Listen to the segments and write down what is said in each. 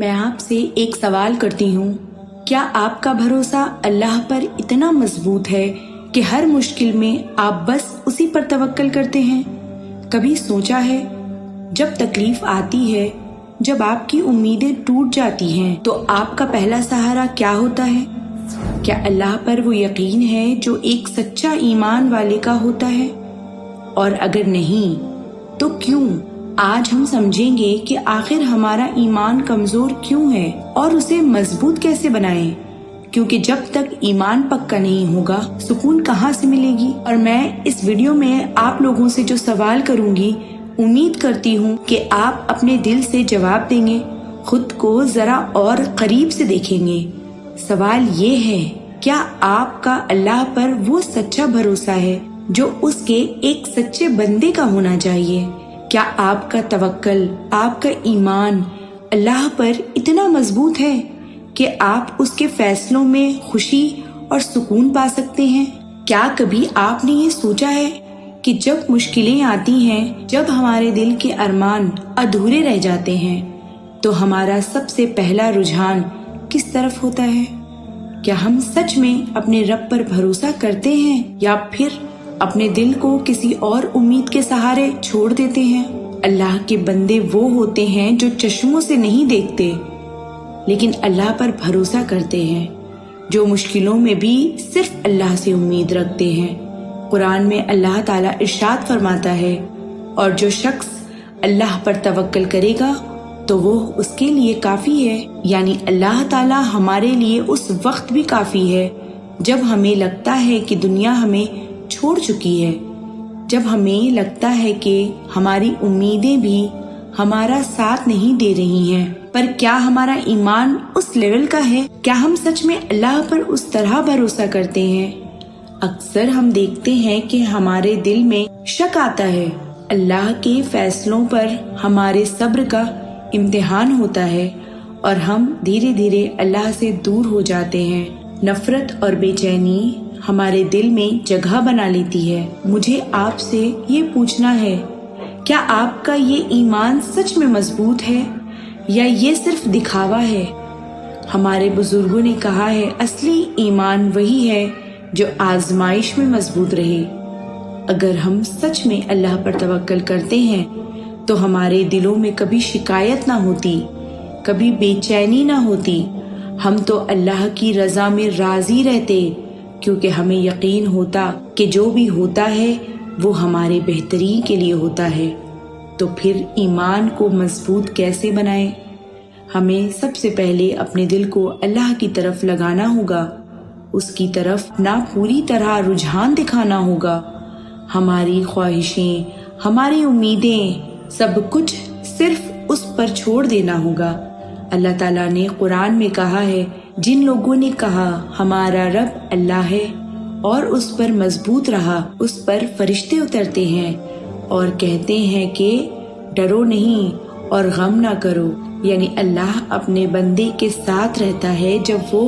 میں آپ سے ایک سوال کرتی ہوں، کیا آپ کا بھروسہ اللہ پر اتنا مضبوط ہے کہ ہر مشکل میں آپ بس اسی پر توکل کرتے ہیں؟ کبھی سوچا ہے جب تکلیف آتی ہے، جب آپ کی امیدیں ٹوٹ جاتی ہیں تو آپ کا پہلا سہارا کیا ہوتا ہے؟ کیا اللہ پر وہ یقین ہے جو ایک سچا ایمان والے کا ہوتا ہے؟ اور اگر نہیں تو کیوں؟ آج ہم سمجھیں گے کہ آخر ہمارا ایمان کمزور کیوں ہے اور اسے مضبوط کیسے بنائیں، کیونکہ جب تک ایمان پکا نہیں ہوگا سکون کہاں سے ملے گی۔ اور میں اس ویڈیو میں آپ لوگوں سے جو سوال کروں گی، امید کرتی ہوں کہ آپ اپنے دل سے جواب دیں گے، خود کو ذرا اور قریب سے دیکھیں گے۔ سوال یہ ہے، کیا آپ کا اللہ پر وہ سچا بھروسہ ہے جو اس کے ایک سچے بندے کا ہونا چاہیے؟ کیا آپ کا توکل، آپ کا ایمان اللہ پر اتنا مضبوط ہے کہ آپ اس کے فیصلوں میں خوشی اور سکون پا سکتے ہیں؟ کیا کبھی آپ نے یہ سوچا ہے کہ جب مشکلیں آتی ہیں، جب ہمارے دل کے ارمان ادھورے رہ جاتے ہیں تو ہمارا سب سے پہلا رجحان کس طرف ہوتا ہے؟ کیا ہم سچ میں اپنے رب پر بھروسہ کرتے ہیں یا پھر اپنے دل کو کسی اور امید کے سہارے چھوڑ دیتے ہیں؟ اللہ کے بندے وہ ہوتے ہیں جو چشموں سے نہیں دیکھتے لیکن اللہ پر بھروسہ کرتے ہیں، جو مشکلوں میں بھی صرف اللہ سے امید رکھتے ہیں۔ قرآن میں اللہ تعالیٰ ارشاد فرماتا ہے، اور جو شخص اللہ پر توکل کرے گا تو وہ اس کے لیے کافی ہے، یعنی اللہ تعالیٰ ہمارے لیے اس وقت بھی کافی ہے جب ہمیں لگتا ہے کہ دنیا ہمیں چھوڑ چکی ہے، جب ہمیں لگتا ہے کہ ہماری امیدیں بھی ہمارا ساتھ نہیں دے رہی ہیں۔ پر کیا ہمارا ایمان اس لیول کا ہے؟ کیا ہم سچ میں اللہ پر اس طرح بھروسہ کرتے ہیں؟ اکثر ہم دیکھتے ہیں کہ ہمارے دل میں شک آتا ہے، اللہ کے فیصلوں پر ہمارے صبر کا امتحان ہوتا ہے اور ہم دھیرے دھیرے اللہ سے دور ہو جاتے ہیں۔ نفرت اور بے چینی ہمارے دل میں جگہ بنا لیتی ہے۔ مجھے آپ سے یہ پوچھنا ہے، کیا آپ کا یہ ایمان سچ میں مضبوط ہے یا یہ صرف دکھاوا ہے؟ ہمارے بزرگوں نے کہا ہے، اصلی ایمان وہی ہے جو آزمائش میں مضبوط رہے۔ اگر ہم سچ میں اللہ پر توکل کرتے ہیں تو ہمارے دلوں میں کبھی شکایت نہ ہوتی، کبھی بے چینی نہ ہوتی، ہم تو اللہ کی رضا میں راضی رہتے، کیونکہ ہمیں یقین ہوتا کہ جو بھی ہوتا ہے وہ ہمارے بہتری کے لیے ہوتا ہے۔ تو پھر ایمان کو مضبوط کیسے بنائیں؟ ہمیں سب سے پہلے اپنے دل کو اللہ کی طرف لگانا ہوگا، اس کی طرف نہ پوری طرح رجحان دکھانا ہوگا۔ ہماری خواہشیں، ہماری امیدیں، سب کچھ صرف اس پر چھوڑ دینا ہوگا۔ اللہ تعالیٰ نے قرآن میں کہا ہے، جن لوگوں نے کہا ہمارا رب اللہ ہے اور اس پر مضبوط رہا، اس پر فرشتے اترتے ہیں اور کہتے ہیں کہ ڈرو نہیں اور غم نہ کرو، یعنی اللہ اپنے بندے کے ساتھ رہتا ہے جب وہ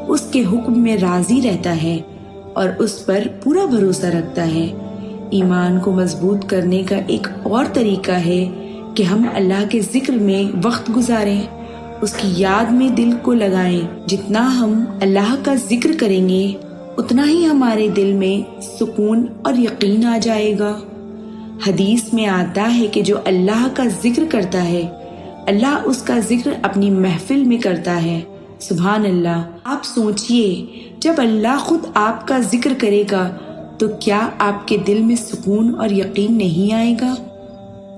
اس کے حکم میں راضی رہتا ہے اور اس پر پورا بھروسہ رکھتا ہے۔ ایمان کو مضبوط کرنے کا ایک اور طریقہ ہے کہ ہم اللہ کے ذکر میں وقت گزاریں، اس کی یاد میں دل کو لگائیں۔ جتنا ہم اللہ کا ذکر کریں گے اتنا ہی ہمارے دل میں سکون اور یقین آ جائے گا۔ حدیث میں آتا ہے کہ جو اللہ کا ذکر کرتا ہے، اللہ اس کا ذکر اپنی محفل میں کرتا ہے۔ سبحان اللہ! آپ سوچئے، جب اللہ خود آپ کا ذکر کرے گا تو کیا آپ کے دل میں سکون اور یقین نہیں آئے گا؟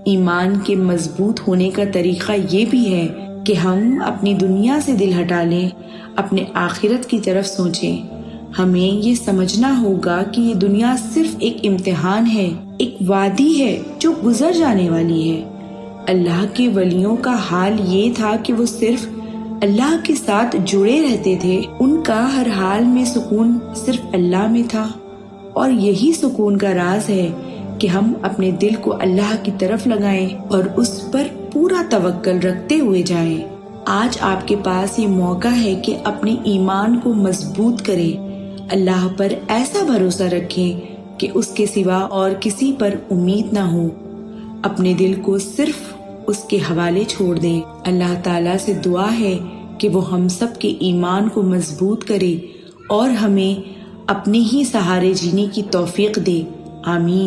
ایمان کے مضبوط ہونے کا طریقہ یہ بھی ہے کہ ہم اپنی دنیا سے دل ہٹا لیں، اپنے آخرت کی طرف سوچیں۔ ہمیں یہ سمجھنا ہوگا کہ یہ دنیا صرف ایک امتحان ہے، ایک وادی ہے جو گزر جانے والی ہے۔ اللہ کے ولیوں کا حال یہ تھا کہ وہ صرف اللہ کے ساتھ جڑے رہتے تھے، ان کا ہر حال میں سکون صرف اللہ میں تھا، اور یہی سکون کا راز ہے کہ ہم اپنے دل کو اللہ کی طرف لگائیں اور اس پر پورا توکل رکھتے ہوئے جائیں۔ آج آپ کے پاس یہ موقع ہے کہ اپنے ایمان کو مضبوط کریں، اللہ پر ایسا بھروسہ رکھیں کہ اس کے سوا اور کسی پر امید نہ ہو۔ اپنے دل کو صرف اس کے حوالے چھوڑ دیں۔ اللہ تعالیٰ سے دعا ہے کہ وہ ہم سب کے ایمان کو مضبوط کرے اور ہمیں اپنے ہی سہارے جینے کی توفیق دے۔ آمین۔